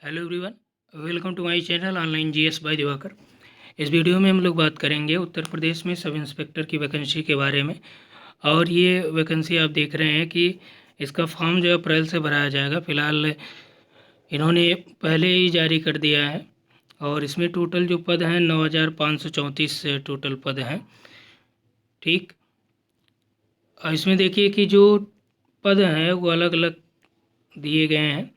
Hello everyone, welcome to my channel online G S by Diwakar. इस video में हम लोग बात करेंगे उत्तर प्रदेश में सब इंस्पेक्टर की वैकेंसी के बारे में। और ये वैकेंसी आप देख रहे हैं कि इसका फॉर्म जो है अप्रैल से भराया जाएगा। फ़िलहाल इन्होंने पहले ही जारी कर दिया है और इसमें टोटल जो पद हैं 9,534 टोटल पद हैं। ठीक, और इसमें देखिए कि जो पद हैं वो अलग अलग दिए गए हैं।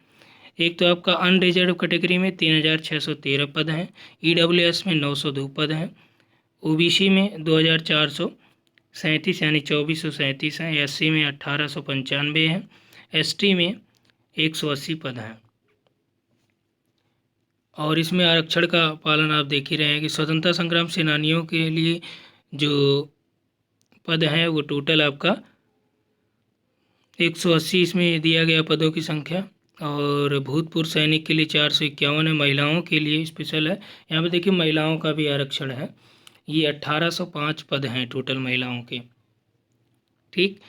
एक तो आपका अनरिजर्व कैटेगरी में 3,613 पद हैं, ईडब्ल्यूएस में 902 पद हैं, ओबीसी में 2,437 यानी 2,437 हैं, एससी में 1,895 हैं, एसटी में 180 पद हैं। और इसमें आरक्षण का पालन आप देख ही रहे हैं कि स्वतंत्रता संग्राम सेनानियों के लिए जो पद हैं वो टोटल आपका 180 इसमें दिया गया पदों की संख्या। और भूतपूर्व सैनिक के लिए 451 है, महिलाओं के लिए स्पेशल है। यहाँ पे देखिए महिलाओं का भी आरक्षण है, ये 1,805 पद हैं टोटल महिलाओं के। ठीक,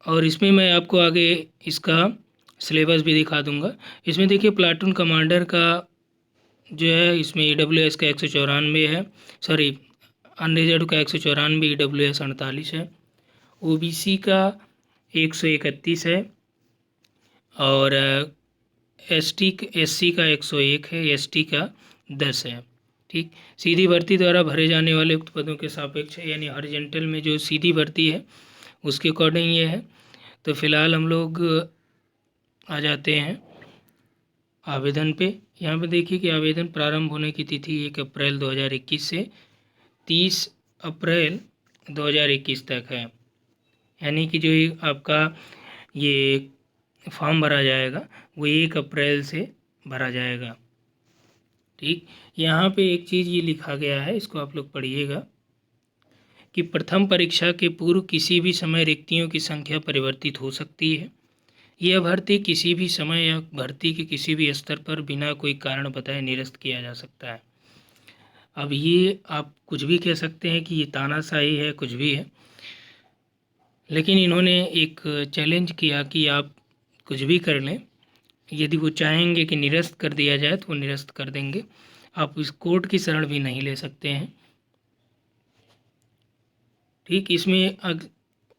और इसमें मैं आपको आगे इसका सिलेबस भी दिखा दूंगा। इसमें देखिए प्लाटून कमांडर का जो है इसमें ईडब्ल्यूएस का 194 है, सॉरी अनरिजर्व का 194, ईडब्ल्यूएस 48 है, ओबीसी का 131 है और एससी का 101 है, एसटी का 10 है। ठीक, सीधी भर्ती द्वारा भरे जाने वाले उक्त पदों के सापेक्ष यानी हॉरिजॉन्टल में जो सीधी भर्ती है उसके अकॉर्डिंग ये है। तो फिलहाल हम लोग आ जाते हैं आवेदन पे। यहाँ पे देखिए कि आवेदन प्रारंभ होने की तिथि 1 अप्रैल 2021 से 30 अप्रैल 2021 तक है। यानी कि जो आपका ये फॉर्म भरा जाएगा वो 1 अप्रैल से भरा जाएगा। ठीक, यहाँ पे एक चीज़ ये लिखा गया है, इसको आप लोग पढ़िएगा कि प्रथम परीक्षा के पूर्व किसी भी समय रिक्तियों की संख्या परिवर्तित हो सकती है। यह भर्ती किसी भी समय या भर्ती के किसी भी स्तर पर बिना कोई कारण बताए निरस्त किया जा सकता है। अब ये आप कुछ भी कह सकते हैं कि ये तानाशाही है, कुछ भी है, लेकिन इन्होंने एक चैलेंज किया कि आप कुछ भी कर लें, यदि वो चाहेंगे कि निरस्त कर दिया जाए तो वो निरस्त कर देंगे। आप इस कोर्ट की शरण भी नहीं ले सकते हैं। ठीक, इसमें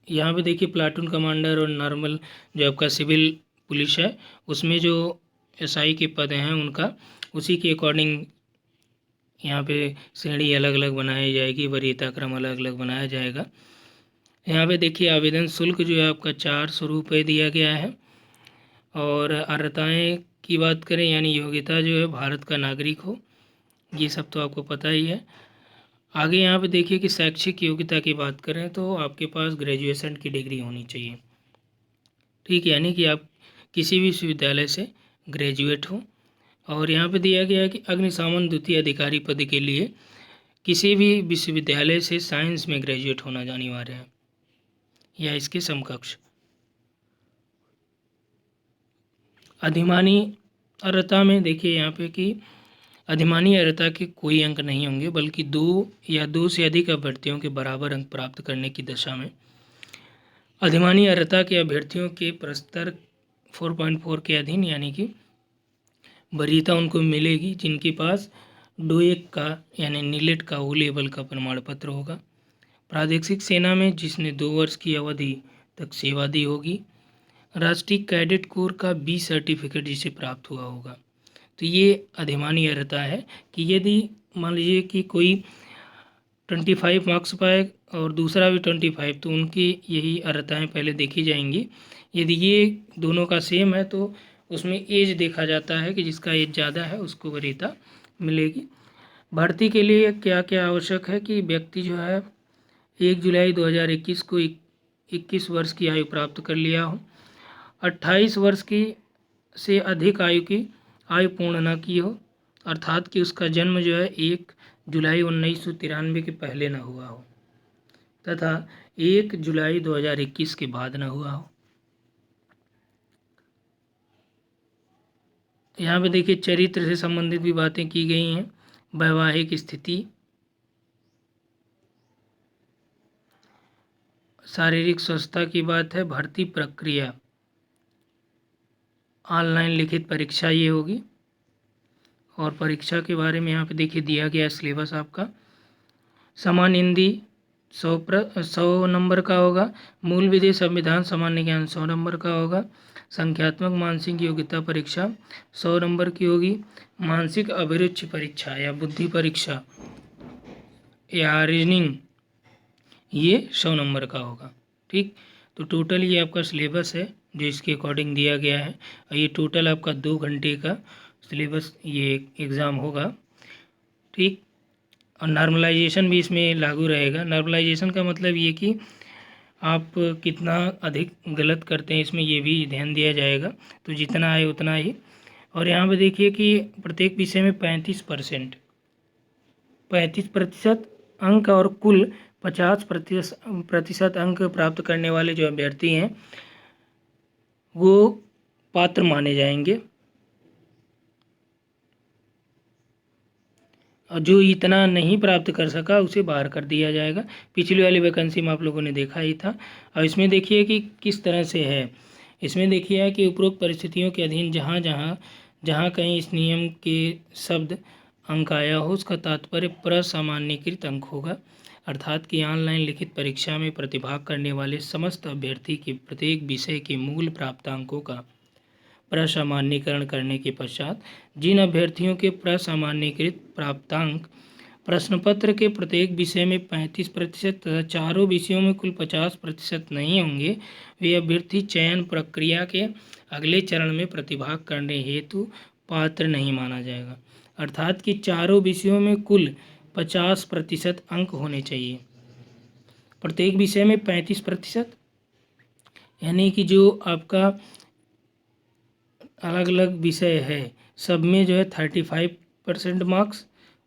यहाँ पे देखिए प्लाटून कमांडर और नॉर्मल जो आपका सिविल पुलिस है उसमें जो एसआई के पद हैं उनका उसी के अकॉर्डिंग यहाँ पे श्रेणी अलग अलग बनाई जाएगी, वरीयता क्रम अलग अलग बनाया जाएगा। यहाँ पे देखिए आवेदन शुल्क जो है आपका 400 रुपये दिया गया है। और अर्हताएँ की बात करें यानी योग्यता जो है भारत का नागरिक हो, ये सब तो आपको पता ही है। आगे यहाँ पे देखिए कि शैक्षिक योग्यता की बात करें तो आपके पास ग्रेजुएशन की डिग्री होनी चाहिए। ठीक, यानी कि आप किसी भी विश्वविद्यालय से ग्रेजुएट हो। और यहाँ पे दिया गया है कि अग्निशमन द्वितीय अधिकारी पद के लिए किसी भी विश्वविद्यालय से साइंस में ग्रेजुएट होना अनिवार्य है या इसके समकक्ष। अधिमानी अर्हता में देखिए यहाँ पे कि अधिमानी अर्हता के कोई अंक नहीं होंगे, बल्कि 2 या 2 से अधिक अभ्यर्थियों के बराबर अंक प्राप्त करने की दशा में अधिमानी अर्हता के अभ्यर्थियों के प्रस्तर 4.4 के अधीन यानी कि वरीयता उनको मिलेगी जिनके पास डोएक का यानी नीलेट का ओ लेवल का प्रमाण पत्र होगा। प्रादेशिक सेना में जिसने 2 वर्ष की अवधि तक सेवा दी होगी। राष्ट्रीय कैडेट कोर का बी सर्टिफिकेट जिसे प्राप्त हुआ होगा। तो ये अधिमानी अर्हता है कि यदि मान लीजिए कि कोई 25 मार्क्स पाए और दूसरा भी 25, तो उनकी यही अर्हताएँ पहले देखी जाएंगी। यदि ये दोनों का सेम है तो उसमें एज देखा जाता है कि जिसका एज ज़्यादा है उसको वरीयता मिलेगी। भर्ती के लिए क्या क्या आवश्यक है कि व्यक्ति जो है 1 जुलाई 2021 को 21 वर्ष की आयु प्राप्त कर लिया हो, 28 वर्ष की से अधिक आयु की आयु पूर्ण न की हो, अर्थात कि उसका जन्म जो है 1 जुलाई 1993 के पहले न हुआ हो तथा 1 जुलाई 2021 के बाद न हुआ हो। यहाँ पे देखिए चरित्र से संबंधित भी बातें की गई हैं। वैवाहिक स्थिति, शारीरिक स्वस्थता की बात है, भर्ती प्रक्रिया ऑनलाइन लिखित परीक्षा ये होगी। और परीक्षा के बारे में यहाँ पे देखिए दिया गया है सिलेबस आपका। सामान्य हिंदी 100 नंबर का होगा। मूल विधि संविधान सामान्य ज्ञान 100 नंबर का होगा। संख्यात्मक मानसिक योग्यता परीक्षा 100 नंबर की होगी। मानसिक अभिरुचि परीक्षा या बुद्धि परीक्षा या रीजनिंग ये 100 नंबर का होगा। ठीक, तो टोटल ये आपका सिलेबस है जो इसके अकॉर्डिंग दिया गया है। और ये टोटल आपका 2 घंटे का सिलेबस ये एग्ज़ाम होगा। ठीक, और नॉर्मलाइजेशन भी इसमें लागू रहेगा। नॉर्मलाइजेशन का मतलब ये कि आप कितना अधिक गलत करते हैं इसमें ये भी ध्यान दिया जाएगा, तो जितना आए उतना ही। और यहाँ पे देखिए कि प्रत्येक विषय में 35% अंक और कुल 50% अंक प्राप्त करने वाले जो अभ्यर्थी हैं वो पात्र माने जाएंगे। और जो इतना नहीं प्राप्त कर सका उसे बाहर कर दिया जाएगा। पिछली वाली वैकेंसी में आप लोगों ने देखा ही था। और इसमें देखिए कि किस तरह से है। इसमें देखिए कि उपरोक्त परिस्थितियों के अधीन जहाँ कहीं इस नियम के शब्द अंक आया हो उसका तात्पर्य प्रसामान्यीकृत अंक होगा। अर्थात कि ऑनलाइन लिखित परीक्षा में प्रतिभाग करने वाले समस्त अभ्यर्थी के प्रत्येक विषय के मूल प्राप्तांकों का प्रसामान्यीकरण करने के पश्चात जिन अभ्यर्थियों के प्रसामान्यीकृत प्राप्तांक प्रश्नपत्र के प्रत्येक विषय में 35% तथा चारों विषयों में कुल 50% नहीं होंगे, वे अभ्यर्थी चयन प्रक्रिया के अगले चरण में प्रतिभाग करने हेतु पात्र नहीं माना जाएगा। अर्थात कि चारों विषयों में कुल 50% अंक होने चाहिए। प्रत्येक विषय में 35%, यानी कि जो आपका अलग अलग विषय है सब में जो है 35% मार्क्स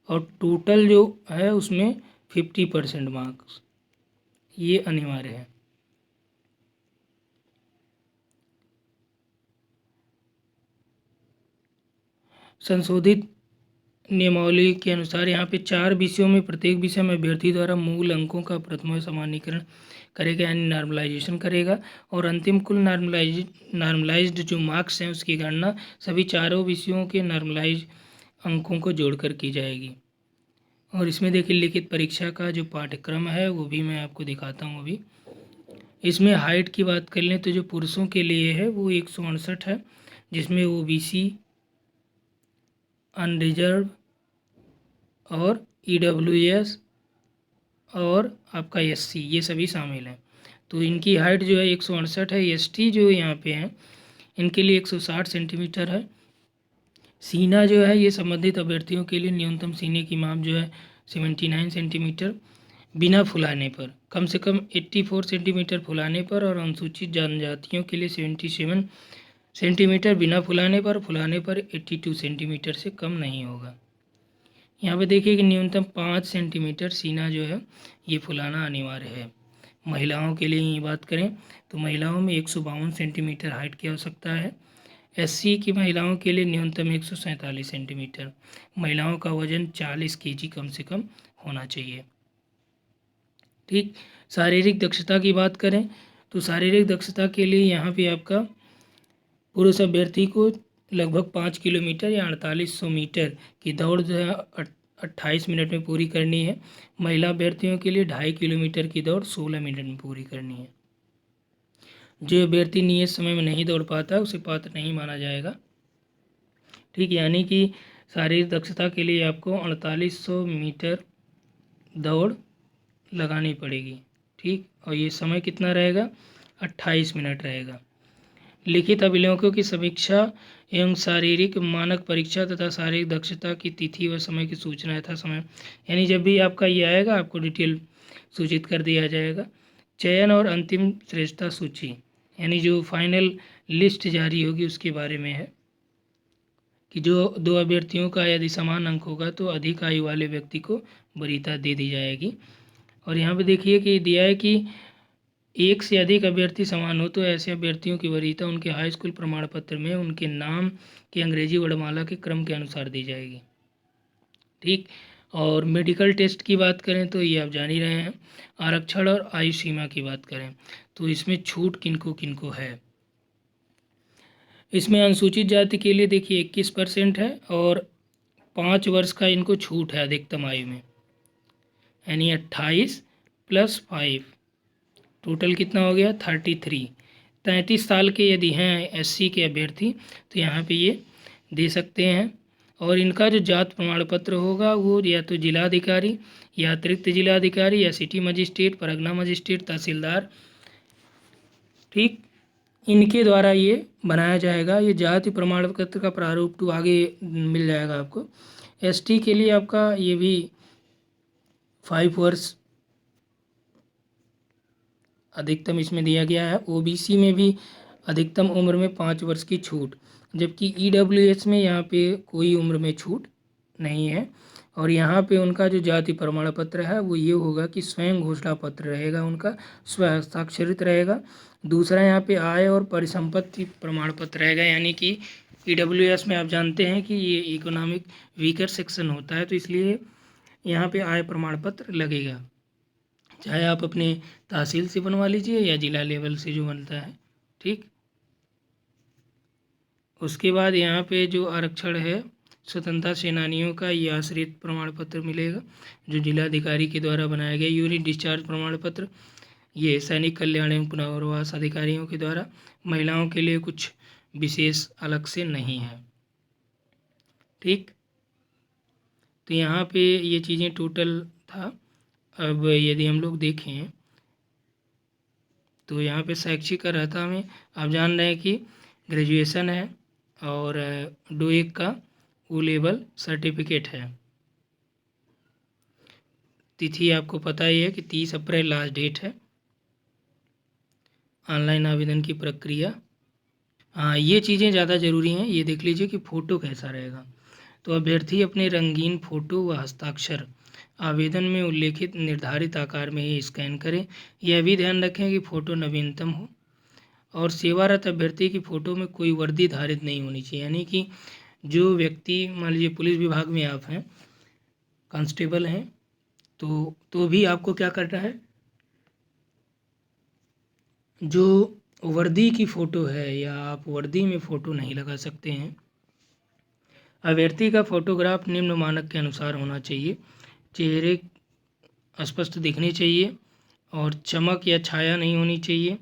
और टोटल जो है उसमें 50% मार्क्स ये अनिवार्य है। संशोधित नियमावली के अनुसार यहाँ पे 4 विषयों में प्रत्येक विषय में अभ्यर्थी द्वारा मूल अंकों का प्रथम सामान्यीकरण करेगा यानी नॉर्मलाइजेशन करेगा और अंतिम कुल नॉर्मलाइज्ड जो मार्क्स हैं उसकी गणना सभी चारों विषयों के नॉर्मलाइज अंकों को जोड़कर की जाएगी। और इसमें देखिए लिखित परीक्षा का जो पाठ्यक्रम है वो भी मैं आपको दिखाता हूँ अभी। इसमें हाइट की बात कर लें तो जो पुरुषों के लिए है वो 168 है, जिसमें OBC, अनरिजर्व और EWS और आपका SC ये सभी शामिल हैं। तो इनकी हाइट जो है 168 है। ST जो यहाँ पे हैं इनके लिए 160 सेंटीमीटर है। सीना जो है ये संबंधित अभ्यर्थियों के लिए न्यूनतम सीने की माप जो है 79 सेंटीमीटर बिना फुलाने पर, कम से कम 84 सेंटीमीटर फुलाने पर और अनुसूचित जनजातियों के लिए 77 सेंटीमीटर बिना फुलाने पर 82 सेंटीमीटर से कम नहीं होगा। यहाँ पे देखिए कि न्यूनतम 5 सेंटीमीटर सीना जो है ये फुलाना अनिवार्य है। महिलाओं के लिए ये बात करें तो महिलाओं में 152 सेंटीमीटर हाइट की आवश्यकता है। SC की महिलाओं के लिए न्यूनतम 147 सेंटीमीटर। महिलाओं का वजन 40 kg कम से कम होना चाहिए। ठीक, शारीरिक दक्षता की बात करें तो शारीरिक दक्षता के लिए यहाँ पे आपका पुरुष अभ्यर्थी को लगभग 5 किलोमीटर या 4800 मीटर की दौड़ जो है 28 मिनट में पूरी करनी है। महिला अभ्यर्थियों के लिए 2.5 किलोमीटर की दौड़ 16 मिनट में पूरी करनी है। जो अभ्यर्थी नियत समय में नहीं दौड़ पाता उसे पात्र नहीं माना जाएगा। ठीक, यानी कि शारीरिक दक्षता के लिए आपको 4800 मीटर दौड़ लगानी पड़ेगी। ठीक, और ये समय कितना रहेगा 28 मिनट रहेगा। लिखित अभिलेखों की समीक्षा एवं शारीरिक मानक परीक्षा तथा शारीरिक दक्षता की तिथि व समय की सूचना यथा समय, यानी जब भी आपका ये आएगा आपको डिटेल सूचित कर दिया जाएगा। चयन और अंतिम श्रेष्ठता सूची, यानी जो फाइनल लिस्ट जारी होगी उसके बारे में है कि जो 2 अभ्यर्थियों का यदि समान अंक होगा तो अधिक आयु वाले व्यक्ति को वरीयता दे दी जाएगी। और यहाँ पे देखिए कि दिया है कि एक से अधिक अभ्यर्थी समान हो तो ऐसे अभ्यर्थियों की वरीयता उनके हाई स्कूल प्रमाण पत्र में उनके नाम की अंग्रेजी वर्णमाला के क्रम के अनुसार दी जाएगी। ठीक, और मेडिकल टेस्ट की बात करें तो ये आप जान ही रहे हैं। आरक्षण और आयु सीमा की बात करें तो इसमें छूट किनको किनको है। इसमें अनुसूचित जाति के लिए देखिए 21% है और 5 वर्ष का इनको छूट है अधिकतम आयु में, यानी 28 + 5 टोटल कितना हो गया 33। 33 साल के यदि हैं SC के अभ्यर्थी तो यहाँ पे ये दे सकते हैं। और इनका जो जात प्रमाण पत्र होगा वो या तो जिलाधिकारी या अतिरिक्त जिलाधिकारी या सिटी मजिस्ट्रेट, परगना मजिस्ट्रेट, तहसीलदार, ठीक, इनके द्वारा ये बनाया जाएगा। ये जाति प्रमाण पत्र का प्रारूप तो आगे मिल जाएगा आपको। ST के लिए आपका ये भी 5 वर्ष अधिकतम इसमें दिया गया है। OBC में भी अधिकतम उम्र में 5 वर्ष की छूट, जबकि EWS में यहाँ पे कोई उम्र में छूट नहीं है। और यहाँ पे उनका जो जाति प्रमाण पत्र है वो ये होगा कि स्वयं घोषणा पत्र रहेगा, उनका स्वहस्ताक्षरित रहेगा। दूसरा यहाँ पे आय और परिसंपत्ति प्रमाण पत्र रहेगा, यानी कि EWS में आप जानते हैं कि ये इकोनॉमिक वीकर सेक्शन होता है, तो इसलिए यहाँ पे आय प्रमाण पत्र लगेगा, चाहे आप अपने तहसील से बनवा लीजिए या जिला लेवल से जो बनता है, ठीक। उसके बाद यहाँ पे जो आरक्षण है स्वतंत्रता सेनानियों का, ये आश्रित प्रमाण पत्र मिलेगा जो जिलाधिकारी के द्वारा बनाया गया। यूनिट डिस्चार्ज प्रमाण पत्र ये सैनिक कल्याण एवं पुनर्वास अधिकारियों के द्वारा, महिलाओं के लिए कुछ विशेष अलग से नहीं है, ठीक। तो यहाँ पे ये चीज़ें टोटल था। अब यदि हम लोग देखें तो यहाँ पे शैक्षिक अर्हता में आप जान रहे हैं कि ग्रेजुएशन है और DOEC का O लेवल सर्टिफिकेट है। तिथि आपको पता ही है कि 30 अप्रैल लास्ट डेट है। ऑनलाइन आवेदन की प्रक्रिया, हाँ ये चीज़ें ज़्यादा ज़रूरी हैं। ये देख लीजिए कि फ़ोटो कैसा रहेगा। तो अभ्यर्थी अपने रंगीन फ़ोटो व हस्ताक्षर आवेदन में उल्लेखित निर्धारित आकार में ही स्कैन करें। यह भी ध्यान रखें कि फ़ोटो नवीनतम हो और सेवारत अभ्यर्थी की फ़ोटो में कोई वर्दी धारित नहीं होनी चाहिए, यानी कि जो व्यक्ति मान लीजिए पुलिस विभाग में आप हैं, कांस्टेबल हैं, तो भी आपको क्या करना है, जो वर्दी की फ़ोटो है या आप वर्दी में फ़ोटो नहीं लगा सकते हैं। अभ्यर्थी का फोटोग्राफ निम्न मानक के अनुसार होना चाहिए। चेहरे स्पष्ट दिखने चाहिए और चमक या छाया नहीं होनी चाहिए।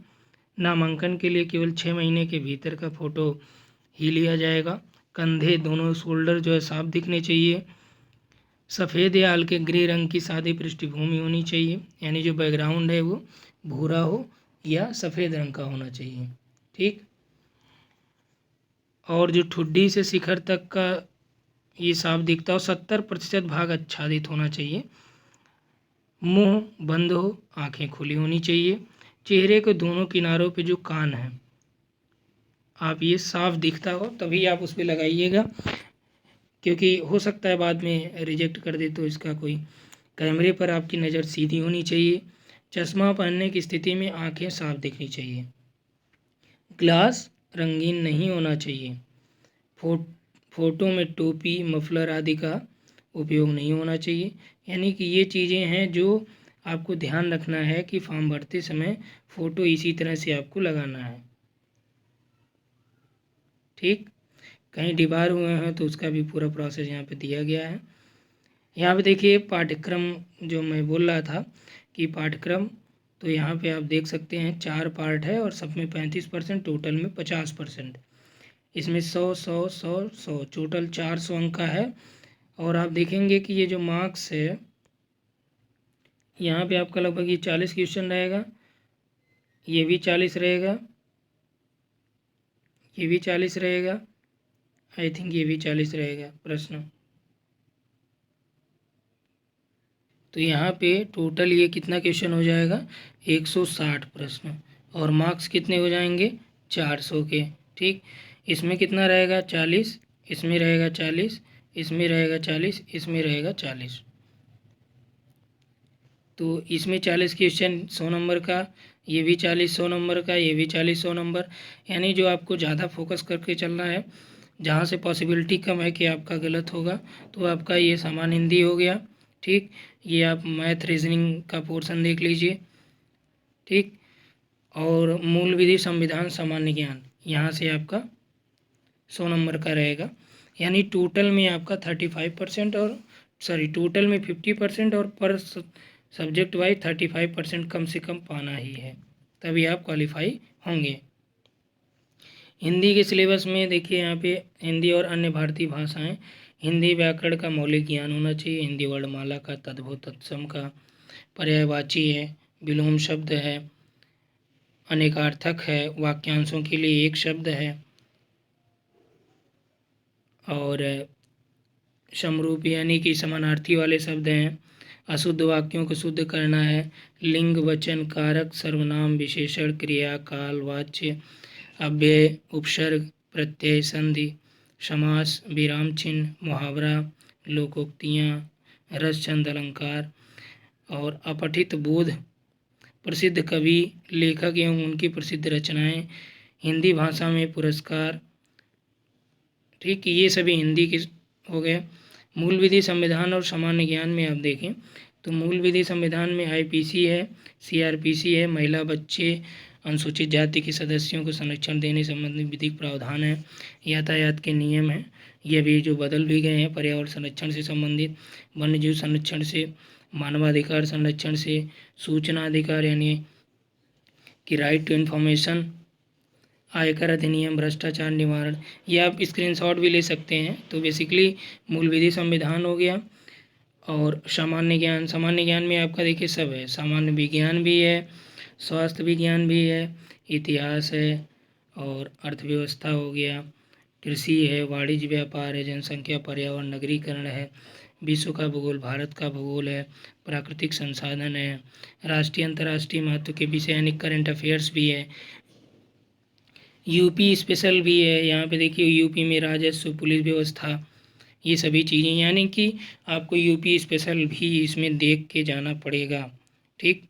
नामांकन के लिए केवल 6 महीने के भीतर का फ़ोटो ही लिया जाएगा। कंधे दोनों शोल्डर जो है साफ दिखने चाहिए। सफ़ेद या हल्के ग्रे रंग की सादी पृष्ठभूमि होनी चाहिए, यानी जो बैकग्राउंड है वो भूरा हो या सफ़ेद रंग का होना चाहिए, ठीक। और जो ठुड्डी से शिखर तक का ये साफ दिखता हो, 70% भाग आच्छादित होना चाहिए। मुंह बंद हो, आंखें खुली होनी चाहिए। चेहरे के दोनों किनारों पे जो कान है आप ये साफ दिखता हो तभी आप उस पर लगाइएगा, क्योंकि हो सकता है बाद में रिजेक्ट कर दे, तो इसका कोई कैमरे पर आपकी नज़र सीधी होनी चाहिए। चश्मा पहनने की स्थिति में आंखें साफ दिखनी चाहिए। ग्लास रंगीन नहीं होना चाहिए। फ़ोटो में टोपी, मफलर आदि का उपयोग नहीं होना चाहिए। यानी कि ये चीज़ें हैं जो आपको ध्यान रखना है कि फॉर्म भरते समय फ़ोटो इसी तरह से आपको लगाना है, ठीक। कहीं डिबार हुए हैं तो उसका भी पूरा प्रोसेस यहाँ पे दिया गया है। यहाँ पे देखिए पाठ्यक्रम जो मैं बोल रहा था कि पाठ्यक्रम, तो यहाँ पे आप देख सकते हैं 4 पार्ट है और सब में 35%, टोटल में 50%। इसमें 100 टोटल 400 अंक का है। और आप देखेंगे कि ये जो मार्क्स है यहाँ पे आपका लगभग ये 40 क्वेश्चन रहेगा, ये भी 40 रहेगा, ये भी 40 रहेगा, आई थिंक ये भी 40 रहेगा प्रश्न। तो यहाँ पे टोटल ये कितना क्वेश्चन हो जाएगा 160 प्रश्न और मार्क्स कितने हो जाएंगे 400 के, ठीक। इसमें कितना रहेगा 40, इसमें रहेगा 40, इसमें रहेगा 40, इसमें रहेगा 40। तो इसमें 40 क्वेश्चन 100 नंबर का, ये भी 40 100 नंबर का, ये भी 40 100 नंबर। यानी जो आपको ज़्यादा फोकस करके चलना है, जहाँ से पॉसिबिलिटी कम है कि आपका गलत होगा, तो आपका ये सामान्य हिंदी हो गया, ठीक। ये आप मैथ रीजनिंग का पोर्शन देख लीजिए, ठीक। और मूल विधि, संविधान, सामान्य ज्ञान, यहाँ से आपका 100 नंबर का रहेगा। यानी टोटल में आपका 35% और टोटल में 50% और पर सब्जेक्ट वाइज 35% कम से कम पाना ही है, तभी आप क्वालिफाई होंगे। हिंदी के सिलेबस में देखिए यहाँ पे हिंदी और अन्य भारतीय भाषाएं, हिंदी व्याकरण का मौलिक ज्ञान होना चाहिए, हिंदी वर्णमाला का, तद्भव तत्सम का, पर्यायवाची है, विलोम शब्द है, अनेकार्थक है, वाक्यांशों के लिए एक शब्द है, और समरूप यानी कि समानार्थी वाले शब्द हैं, अशुद्ध वाक्यों को शुद्ध करना है, लिंग, वचन, कारक, सर्वनाम, विशेषण, क्रिया, काल, वाच्य, अव्यय, उपसर्ग, प्रत्यय, संधि, समास, विराम चिन्ह, मुहावरा, लोकोक्तियाँ, रस, छंद, अलंकार और अपठित बोध, प्रसिद्ध कवि, लेखक एवं उनकी प्रसिद्ध रचनाएं, हिंदी भाषा में पुरस्कार। ठीक, ये सभी हिंदी के हो गए। मूल विधि, संविधान और सामान्य ज्ञान में आप देखें तो मूल विधि संविधान में आईपीसी है, सीआरपीसी है, महिला, बच्चे, अनुसूचित जाति के सदस्यों को संरक्षण देने संबंधी विधिक प्रावधान है, यातायात के नियम हैं, ये भी जो बदल भी गए हैं, पर्यावरण संरक्षण से संबंधित, वन्यजीव संरक्षण से, मानवाधिकार संरक्षण से, सूचना अधिकार यानी कि राइट टू इन्फॉर्मेशन, आयकर अधिनियम, भ्रष्टाचार निवारण, ये आप स्क्रीनशॉट भी ले सकते हैं। तो बेसिकली मूल विधि संविधान हो गया। और सामान्य ज्ञान में आपका देखिए सब है, सामान्य विज्ञान भी है, स्वास्थ्य विज्ञान भी है, इतिहास है, और अर्थव्यवस्था हो गया, कृषि है, वाणिज्य व्यापार है, जनसंख्या, पर्यावरण, नगरीकरण है, विश्व का भूगोल, भारत का भूगोल है, प्राकृतिक संसाधन है, राष्ट्रीय अंतर्राष्ट्रीय महत्व के विषय यानी करंट अफेयर्स भी है, यूपी स्पेशल भी है। यहाँ पे देखिए यूपी में राजस्व, पुलिस व्यवस्था, ये सभी चीज़ें, यानी कि आपको यूपी स्पेशल भी इसमें देख के जाना पड़ेगा। ठीक,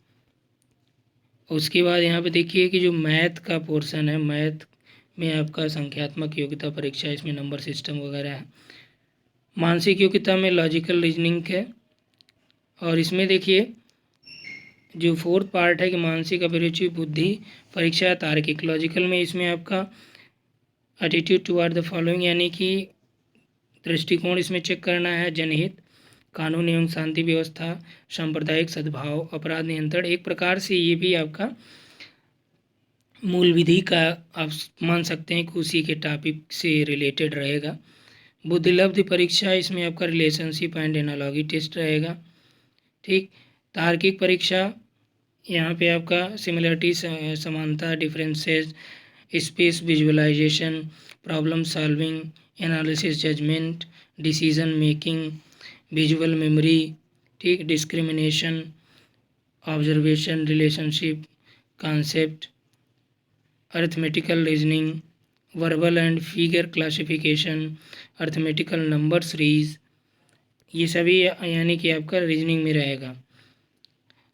उसके बाद यहाँ पे देखिए कि जो मैथ का पोर्शन है, मैथ में आपका संख्यात्मक योग्यता परीक्षा, इसमें नंबर सिस्टम वगैरह है। मानसिक योग्यता में लॉजिकल रीजनिंग है, और इसमें देखिए जो फोर्थ पार्ट है कि मानसिक अभिरुचि, बुद्धि परीक्षा, तार्किक। लॉजिकल में इसमें आपका एटीट्यूड टुवर्ड द फॉलोइंग यानी कि दृष्टिकोण इसमें चेक करना है, जनहित, कानून एवं शांति व्यवस्था, सांप्रदायिक सद्भाव, अपराध नियंत्रण। एक प्रकार से ये भी आपका मूल विधि का आप मान सकते हैं कि उसी के टॉपिक से रिलेटेड रहेगा। बुद्धिलब्धि परीक्षा, इसमें आपका रिलेशनशिप एंड एनालॉगी टेस्ट रहेगा। ठीक, तार्किक परीक्षा, यहाँ पे आपका सिमिलरिटी, समानता, differences, space visualization, problem solving, analysis, judgement, decision making, visual memory, ठीक, discrimination, observation, relationship, concept, arithmetical reasoning, verbal and figure classification, arithmetical number series, ये सभी यानी कि आपका रीजनिंग में रहेगा।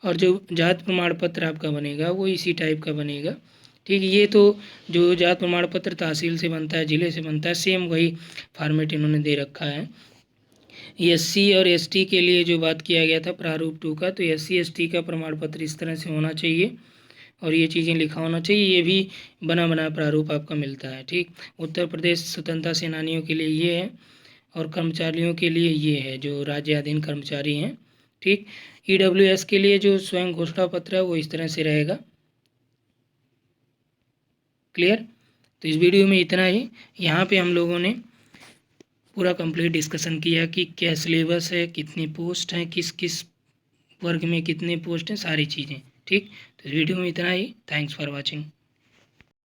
और जो जात प्रमाण पत्र आपका बनेगा वो इसी टाइप का बनेगा। ठीक, ये तो जो जात प्रमाण पत्र तहसील से बनता है, ज़िले से बनता है, सेम वही फॉर्मेट इन्होंने दे रखा है। एससी और एसटी के लिए जो बात किया गया था प्रारूप 2 का, तो एससी एसटी का प्रमाण पत्र इस तरह से होना चाहिए और ये चीज़ें लिखा होना चाहिए। ये भी बना बना प्रारूप आपका मिलता है। ठीक, उत्तर प्रदेश स्वतंत्रता सेनानियों के लिए ये है और कर्मचारियों के लिए ये है जो राज्याधीन कर्मचारी हैं। ठीक, ईडब्ल्यूएस के लिए जो स्वयं घोषणा पत्र है वो इस तरह से रहेगा। क्लियर? तो इस वीडियो में इतना ही। यहाँ पे हम लोगों ने पूरा कंप्लीट डिस्कशन किया कि क्या सिलेबस है, कितनी पोस्ट हैं, किस किस वर्ग में कितने पोस्ट हैं, सारी चीज़ें। ठीक, तो इस वीडियो में इतना ही। Thanks for watching.